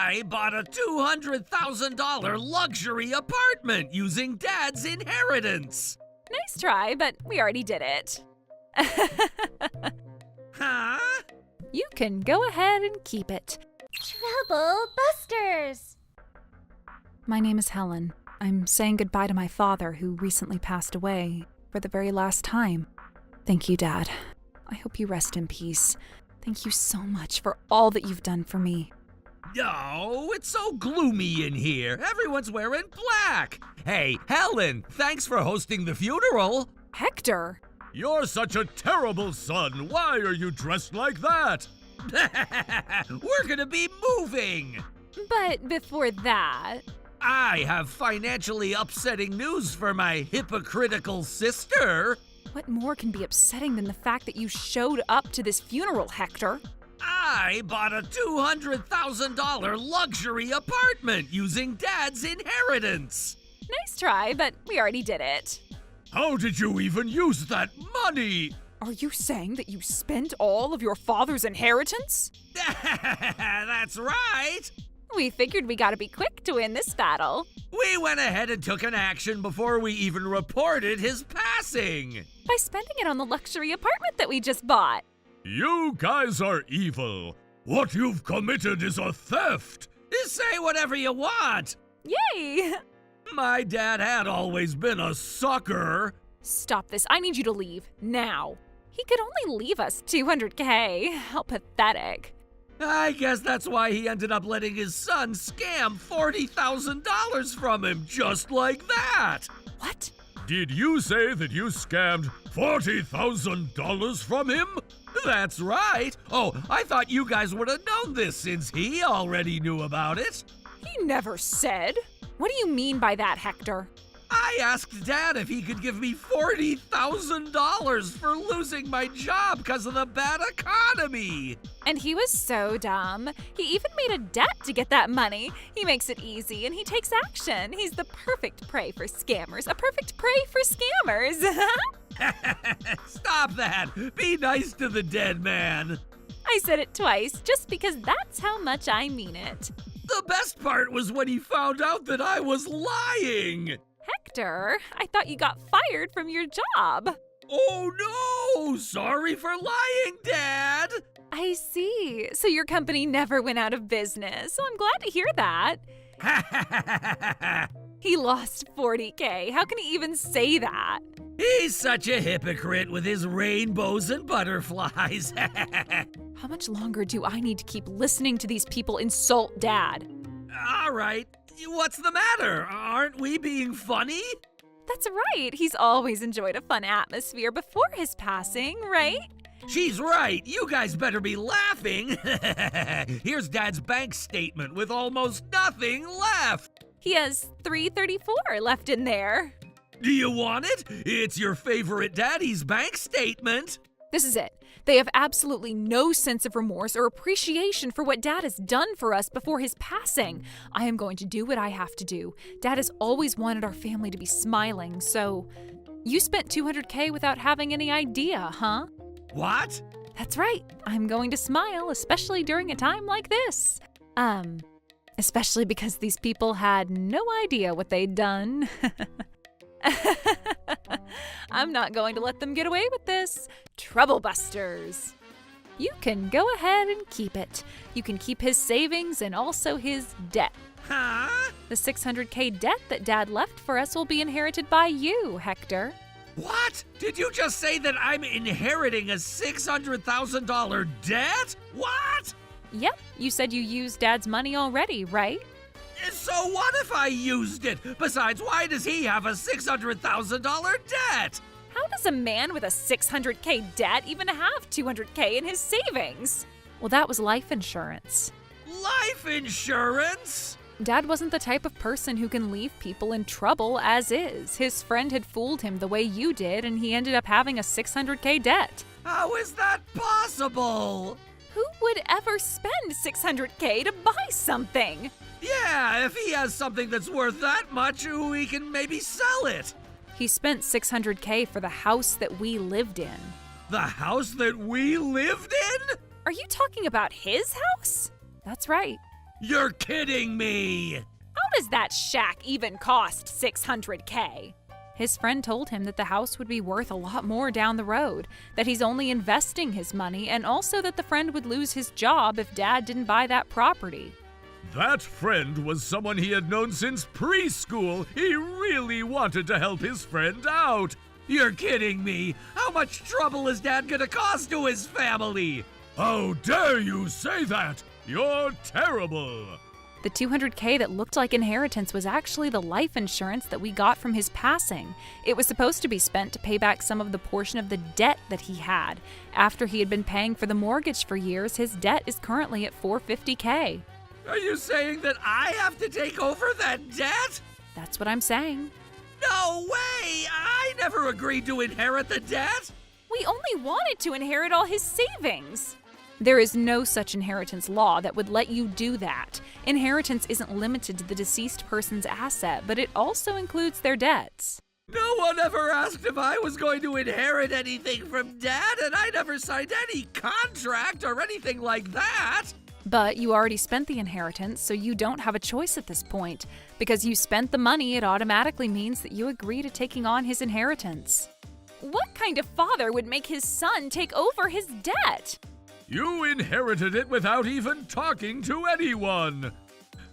I bought a $200,000 luxury apartment using Dad's inheritance. Nice try, but we already did it. Huh? You can go ahead and keep it. Trouble Busters! My name is Helen. I'm saying goodbye to my father, who recently passed away, for the very last time. Thank you, Dad. I hope you rest in peace. Thank you so much for all that you've done for me. Oh, it's so gloomy in here. Everyone's wearing black. Hey, Helen, thanks for hosting the funeral. Hector! You're such a terrible son. Why are you dressed like that? We're gonna be moving. But before that... I have financially upsetting news for my hypocritical sister. What more can be upsetting than the fact that you showed up to this funeral, Hector? I bought a $200,000 luxury apartment using Dad's inheritance. Nice try, but we already did it. How did you even use that money? Are you saying that you spent all of your father's inheritance? That's right. We figured we gotta be quick to win this battle. We went ahead and took an action before we even reported his passing. By spending it on the luxury apartment that we just bought. You guys are evil. What you've committed is a theft. Say whatever you want. Yay! My dad had always been a sucker. Stop this. I need you to leave. Now. He could only leave us $200K. How pathetic. I guess that's why he ended up letting his son scam $40,000 from him just like that. What? Did you say that you scammed $40,000 from him? That's right. Oh, I thought you guys would have known this since he already knew about it. He never said. What do you mean by that, Hector? I asked Dad if he could give me $40,000 for losing my job because of the bad economy. And he was so dumb. He even made a debt to get that money. He makes it easy and he takes action. He's the perfect prey for scammers. A perfect prey for scammers. Stop that. Be nice to the dead man. I said it twice just because that's how much I mean it. The best part was when he found out that I was lying. Hector, I thought you got fired from your job. Oh no! Sorry for lying, Dad! I see. So your company never went out of business. So I'm glad to hear that. He lost $40K. How can he even say that? He's such a hypocrite with his rainbows and butterflies. How much longer do I need to keep listening to these people insult Dad? All right. What's the matter? Aren't we being funny? That's right. He's always enjoyed a fun atmosphere before his passing, right? She's right. You guys better be laughing. Here's Dad's bank statement with almost nothing left. He has $334 left in there. Do you want it? It's your favorite daddy's bank statement. This is it. They have absolutely no sense of remorse or appreciation for what Dad has done for us before his passing. I am going to do what I have to do. Dad has always wanted our family to be smiling, so... You spent $200K without having any idea, huh? What? That's right. I'm going to smile, especially during a time like this. Especially because these people had no idea what they'd done. I'm not going to let them get away with this. Trouble Busters. You can go ahead and keep it. You can keep his savings and also his debt. Huh? The $600K debt that Dad left for us will be inherited by you, Hector. What? Did you just say that I'm inheriting a $600,000 debt? What? Yep, you said you used Dad's money already, right? So what if I used it? Besides, why does he have a $600,000 debt? How does a man with a $600K debt even have $200K in his savings? Well, that was life insurance. Life insurance? Dad wasn't the type of person who can leave people in trouble as is. His friend had fooled him the way you did, and he ended up having a $600K debt. How is that possible? Who would ever spend $600K to buy something? Yeah, if he has something that's worth that much, we can maybe sell it. He spent $600K for the house that we lived in. The house that we lived in? Are you talking about his house? That's right. You're kidding me! How does that shack even cost $600K? His friend told him that the house would be worth a lot more down the road, that he's only investing his money, and also that the friend would lose his job if Dad didn't buy that property. That friend was someone he had known since preschool. He really wanted to help his friend out. You're kidding me! How much trouble is Dad gonna cause to his family? How dare you say that? You're terrible! The $200K that looked like inheritance was actually the life insurance that we got from his passing. It was supposed to be spent to pay back some of the portion of the debt that he had. After he had been paying for the mortgage for years, his debt is currently at $450K. Are you saying that I have to take over that debt? That's what I'm saying. No way! I never agreed to inherit the debt! We only wanted to inherit all his savings. There is no such inheritance law that would let you do that. Inheritance isn't limited to the deceased person's asset, but it also includes their debts. No one ever asked if I was going to inherit anything from Dad, and I never signed any contract or anything like that. But you already spent the inheritance, so you don't have a choice at this point. Because you spent the money, it automatically means that you agree to taking on his inheritance. What kind of father would make his son take over his debt? You inherited it without even talking to anyone.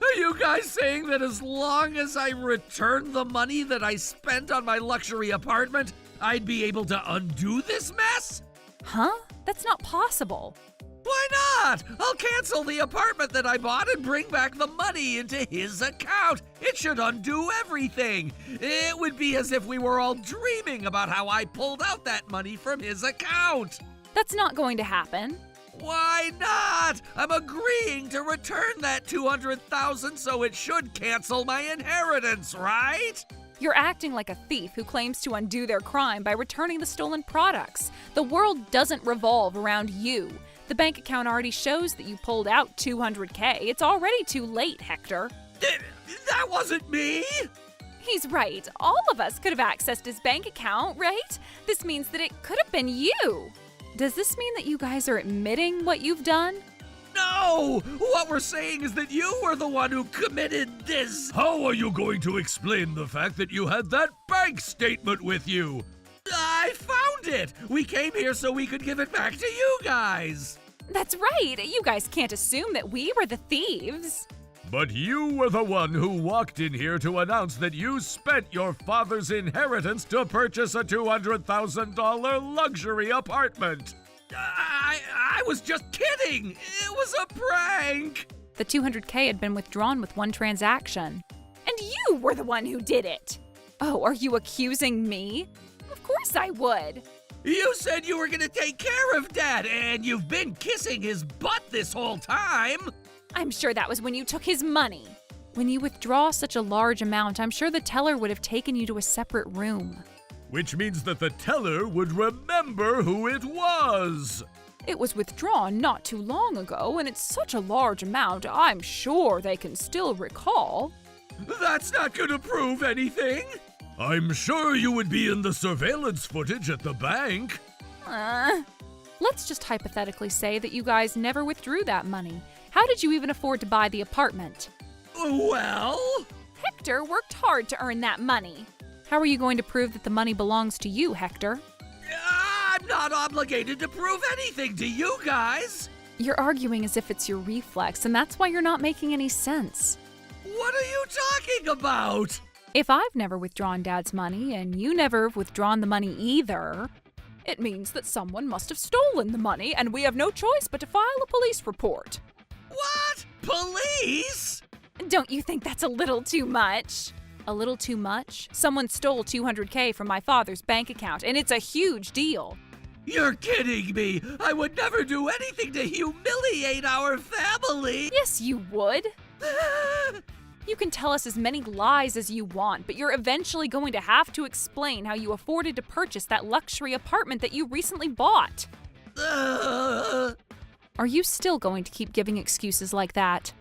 Are you guys saying that as long as I return the money that I spent on my luxury apartment, I'd be able to undo this mess? Huh? That's not possible. Why not? I'll cancel the apartment that I bought and bring back the money into his account. It should undo everything. It would be as if we were all dreaming about how I pulled out that money from his account. That's not going to happen. Why not? I'm agreeing to return that $200,000, so it should cancel my inheritance, right? You're acting like a thief who claims to undo their crime by returning the stolen products. The world doesn't revolve around you. The bank account already shows that you pulled out $200K. It's already too late, Hector. That wasn't me! He's right. All of us could have accessed his bank account, right? This means that it could have been you. Does this mean that you guys are admitting what you've done? No! What we're saying is that you were the one who committed this. How are you going to explain the fact that you had that bank statement with you? I found it! We came here so we could give it back to you guys! That's right. You guys can't assume that we were the thieves. But you were the one who walked in here to announce that you spent your father's inheritance to purchase a $200,000 luxury apartment. I was just kidding! It was a prank! The $200K had been withdrawn with one transaction. And you were the one who did it! Oh, are you accusing me? Of course I would. You said you were gonna take care of Dad, and you've been kissing his butt this whole time! I'm sure that was when you took his money. When you withdraw such a large amount, I'm sure the teller would have taken you to a separate room. Which means that the teller would remember who it was. It was withdrawn not too long ago, and it's such a large amount, I'm sure they can still recall. That's not gonna prove anything! I'm sure you would be in the surveillance footage at the bank. Let's just hypothetically say that you guys never withdrew that money. How did you even afford to buy the apartment? Well? Hector worked hard to earn that money. How are you going to prove that the money belongs to you, Hector? I'm not obligated to prove anything to you guys! You're arguing as if it's your reflex, and that's why you're not making any sense. What are you talking about? If I've never withdrawn Dad's money, and you never have withdrawn the money either, it means that someone must have stolen the money, and we have no choice but to file a police report. What? Police? Don't you think that's a little too much? A little too much? Someone stole $200K from my father's bank account, and it's a huge deal. You're kidding me! I would never do anything to humiliate our family! Yes, you would. You can tell us as many lies as you want, but you're eventually going to have to explain how you afforded to purchase that luxury apartment that you recently bought. Are you still going to keep giving excuses like that?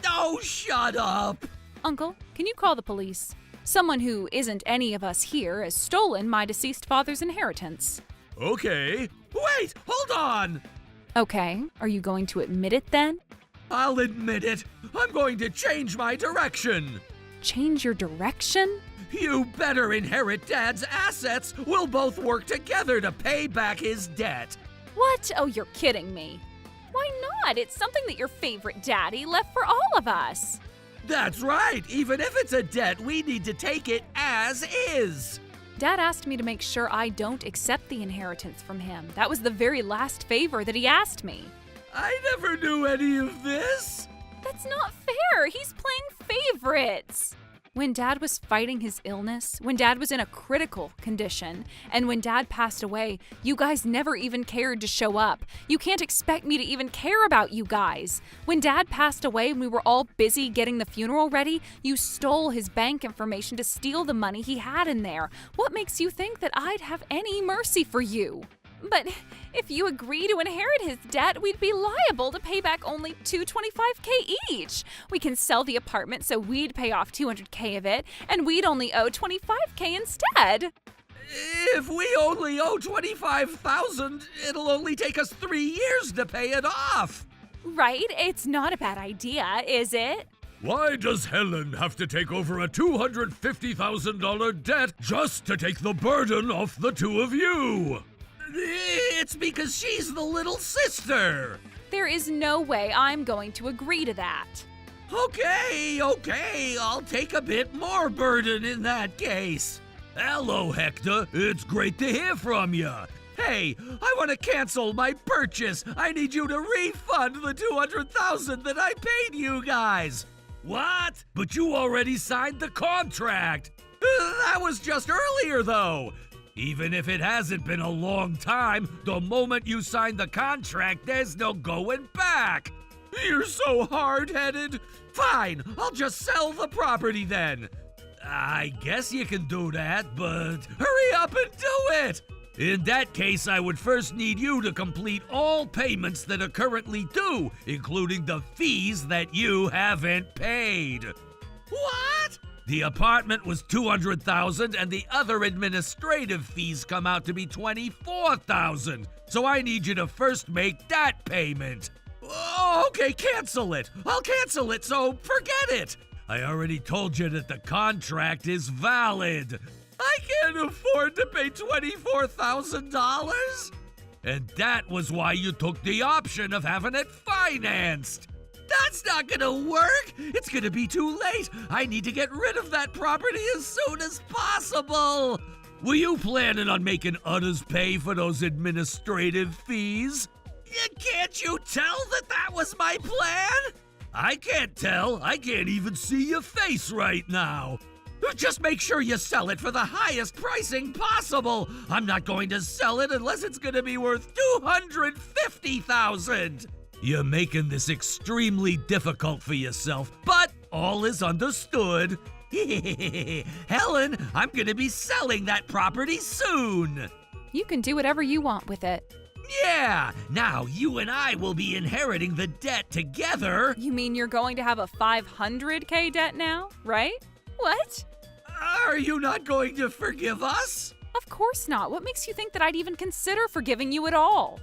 Oh, shut up! Uncle, can you call the police? Someone who isn't any of us here has stolen my deceased father's inheritance. Okay. Wait, hold on! Okay, are you going to admit it then? I'll admit it. I'm going to change my direction. Change your direction? You better inherit Dad's assets. We'll both work together to pay back his debt. What? Oh, you're kidding me. Why not? It's something that your favorite daddy left for all of us. That's right. Even if it's a debt, we need to take it as is. Dad asked me to make sure I don't accept the inheritance from him. That was the very last favor that he asked me. I never knew any of this. That's not fair. He's playing favorites. When Dad was fighting his illness, when Dad was in a critical condition, and when Dad passed away, you guys never even cared to show up. You can't expect me to even care about you guys. When Dad passed away and we were all busy getting the funeral ready, you stole his bank information to steal the money he had in there. What makes you think that I'd have any mercy for you? But if you agree to inherit his debt, we'd be liable to pay back only $225K each. We can sell the apartment so we'd pay off $200K of it, and we'd only owe $25K instead. If we only owe $25,000, it'll only take us 3 years to pay it off. Right? It's not a bad idea, is it? Why does Helen have to take over a $250,000 debt just to take the burden off the two of you? It's because she's the little sister. There is no way I'm going to agree to that. Okay, I'll take a bit more burden in that case. Hello, Hector. It's great to hear from you. Hey, I want to cancel my purchase. I need you to refund the $200,000 that I paid you guys. What? But you already signed the contract. That was just earlier, though. Even if it hasn't been a long time, the moment you sign the contract, there's no going back. You're so hard-headed. Fine, I'll just sell the property then. I guess you can do that, but hurry up and do it. In that case, I would first need you to complete all payments that are currently due, including the fees that you haven't paid. What? The apartment was $200,000 and the other administrative fees come out to be $24,000. So I need you to first make that payment. Okay, cancel it. I'll cancel it, so forget it. I already told you that the contract is valid. I can't afford to pay $24,000. And that was why you took the option of having it financed. That's not gonna work! It's gonna be too late! I need to get rid of that property as soon as possible! Were you planning on making others pay for those administrative fees? Can't you tell that that was my plan? I can't tell. I can't even see your face right now. Just make sure you sell it for the highest pricing possible. I'm not going to sell it unless it's gonna be worth $250,000. You're making this extremely difficult for yourself, but all is understood. Helen, I'm gonna be selling that property soon. You can do whatever you want with it. Yeah, now you and I will be inheriting the debt together. You mean you're going to have a $500K debt now, right? What? Are you not going to forgive us? Of course not. What makes you think that I'd even consider forgiving you at all?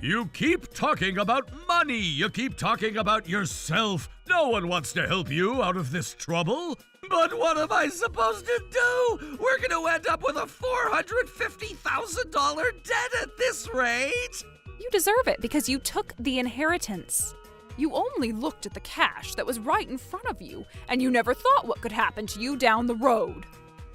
You keep talking about money. You keep talking about yourself. No one wants to help you out of this trouble. But what am I supposed to do? We're going to end up with a $450,000 debt at this rate. You deserve it because you took the inheritance. You only looked at the cash that was right in front of you, and you never thought what could happen to you down the road.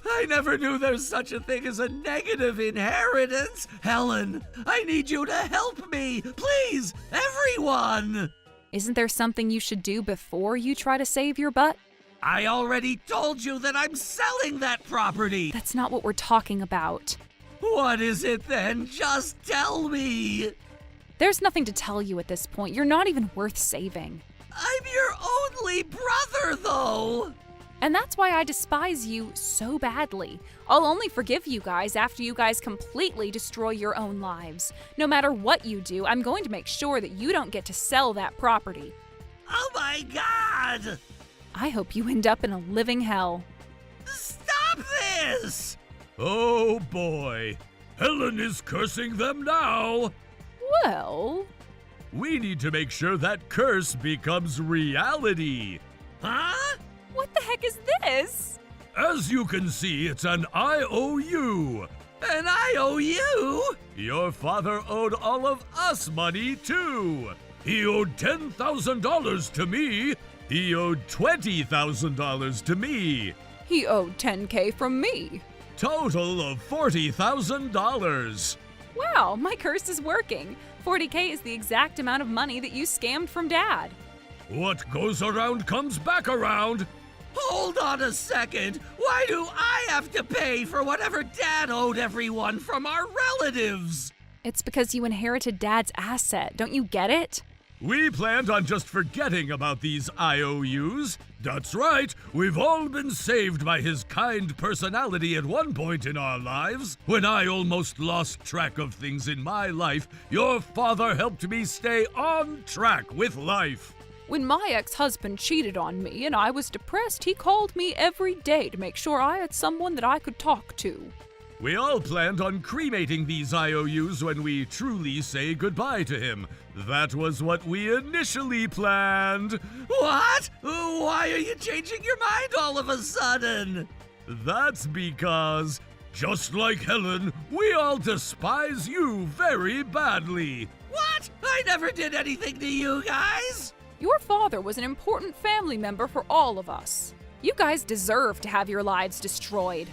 I never knew there's such a thing as a negative inheritance. Helen, I need you to help me. Please, everyone. Isn't there something you should do before you try to save your butt? I already told you that I'm selling that property. That's not what we're talking about. What is it then? Just tell me. There's nothing to tell you at this point. You're not even worth saving. I'm your only brother, though. And that's why I despise you so badly. I'll only forgive you guys after you guys completely destroy your own lives. No matter what you do, I'm going to make sure that you don't get to sell that property. Oh my God! I hope you end up in a living hell. Stop this! Oh boy. Helen is cursing them now. Well, We need to make sure that curse becomes reality. Huh? What the heck is this? As you can see, it's an IOU. An IOU? Your father owed all of us money, too. He owed $10,000 to me. He owed $20,000 to me. He owed $10K from me. Total of $40,000. Wow, my curse is working. $40K is the exact amount of money that you scammed from Dad. What goes around comes back around. Hold on a second. Why do I have to pay for whatever Dad owed everyone from our relatives? It's because you inherited Dad's asset. Don't you get it? We planned on just forgetting about these IOUs. That's right, we've all been saved by his kind personality at one point in our lives. When I almost lost track of things in my life, your father helped me stay on track with life. When my ex-husband cheated on me and I was depressed, he called me every day to make sure I had someone that I could talk to. We all planned on cremating these IOUs when we truly say goodbye to him. That was what we initially planned. What? Why are you changing your mind all of a sudden? That's because, just like Helen, we all despise you very badly. What? I never did anything to you guys. Your father was an important family member for all of us. You guys deserve to have your lives destroyed.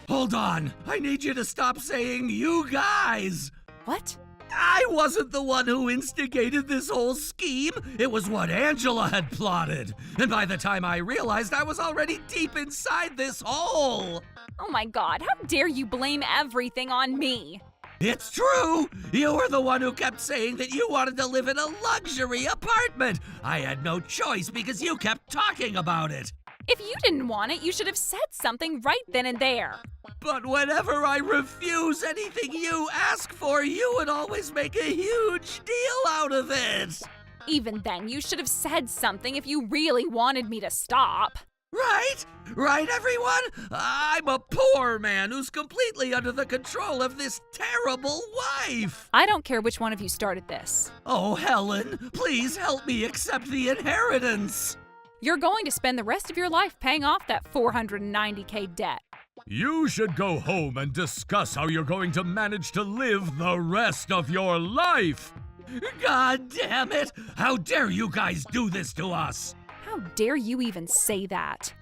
Hold on. I need you to stop saying you guys. What? I wasn't the one who instigated this whole scheme. It was what Angela had plotted. And by the time I realized, I was already deep inside this hole. Oh my God, how dare you blame everything on me? It's true! You were the one who kept saying that you wanted to live in a luxury apartment. I had no choice because you kept talking about it. If you didn't want it, you should have said something right then and there. But whenever I refuse anything you ask for, you would always make a huge deal out of it. Even then, you should have said something if you really wanted me to stop. Right? Right, everyone? I'm a poor man who's completely under the control of this terrible wife. I don't care which one of you started this. Oh, Helen, please help me accept the inheritance. You're going to spend the rest of your life paying off that $490K debt. You should go home and discuss how you're going to manage to live the rest of your life. God damn it! How dare you guys do this to us? How dare you even say that?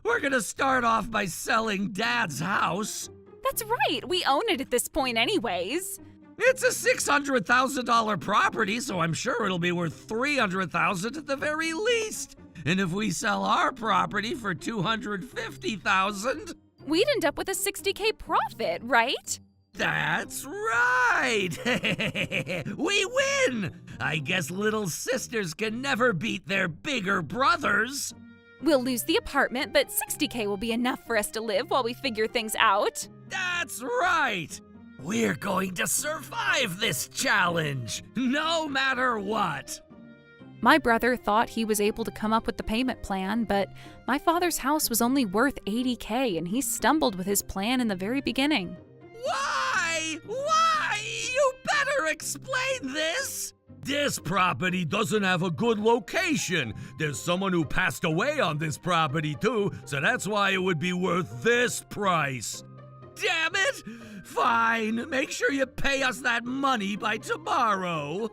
We're gonna start off by selling Dad's house. That's right, we own it at this point anyways. It's a $600,000 property, so I'm sure it'll be worth $300,000 at the very least. And if we sell our property for $250,000, We'd end up with a $60K profit, right? that's right. We win. I guess little sisters can never beat their bigger brothers. We'll lose the apartment, but $60K will be enough for us to live while we figure things out. That's right. We're going to survive this challenge, no matter what. My brother thought he was able to come up with the payment plan, but my father's house was only worth $80K and he stumbled with his plan in the very beginning. Why? Why? You better explain this. This property doesn't have a good location. There's someone who passed away on this property too, so that's why it would be worth this price. Damn it! Fine, make sure you pay us that money by tomorrow.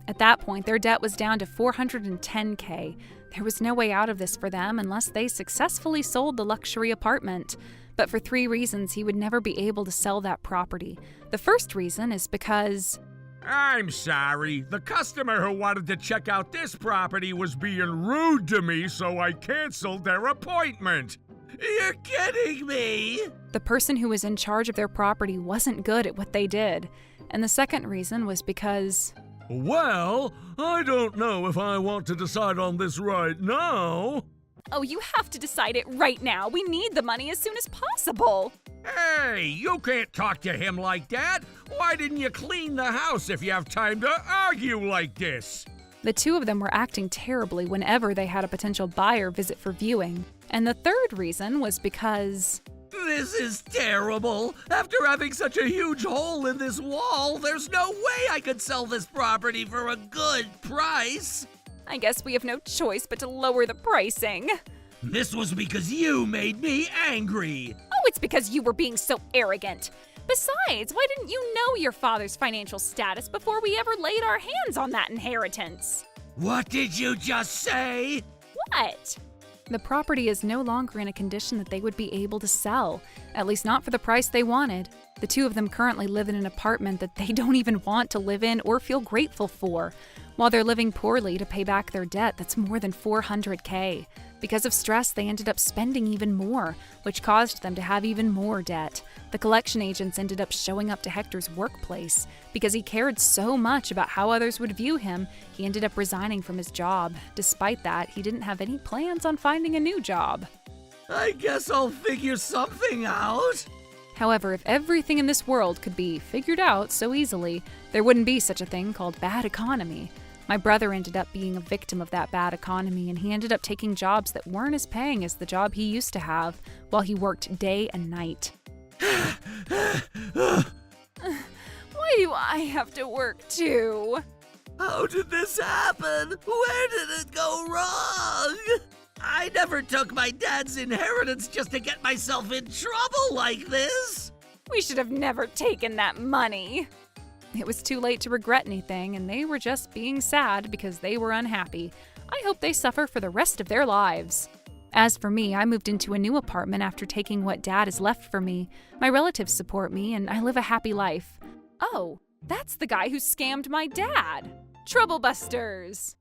At that point, their debt was down to $410K. There was no way out of this for them unless they successfully sold the luxury apartment. But for 3 reasons, he would never be able to sell that property. The first reason is because... I'm sorry. The customer who wanted to check out this property was being rude to me, so I canceled their appointment. You're kidding me! the person who was in charge of their property wasn't good at what they did. And the second reason was because... Well, I don't know if I want to decide on this right now. Oh, you have to decide it right now. We need the money as soon as possible. Hey, you can't talk to him like that. Why didn't you clean the house if you have time to argue like this? The two of them were acting terribly whenever they had a potential buyer visit for viewing. And the third reason was because... This is terrible. After having such a huge hole in this wall, there's no way I could sell this property for a good price. I guess we have no choice but to lower the pricing. This was because you made me angry. Oh, it's because you were being so arrogant. Besides, why didn't you know your father's financial status before we ever laid our hands on that inheritance? What did you just say? What? The property is no longer in a condition that they would be able to sell, at least not for the price they wanted. The two of them currently live in an apartment that they don't even want to live in or feel grateful for, while they're living poorly to pay back their debt that's more than $400K. Because of stress, they ended up spending even more, which caused them to have even more debt. The collection agents ended up showing up to Hector's workplace. Because he cared so much about how others would view him, he ended up resigning from his job. Despite that, he didn't have any plans on finding a new job. I guess I'll figure something out. However, if everything in this world could be figured out so easily, there wouldn't be such a thing called bad economy. My brother ended up being a victim of that bad economy, and he ended up taking jobs that weren't as paying as the job he used to have, while he worked day and night. Why do I have to work too? How did this happen? Where did it go wrong? I never took my dad's inheritance just to get myself in trouble like this. We should have never taken that money. It was too late to regret anything, and they were just being sad because they were unhappy. I hope they suffer for the rest of their lives. As for me, I moved into a new apartment after taking what Dad has left for me. My relatives support me, and I live a happy life. Oh, that's the guy who scammed my dad. Troublebusters!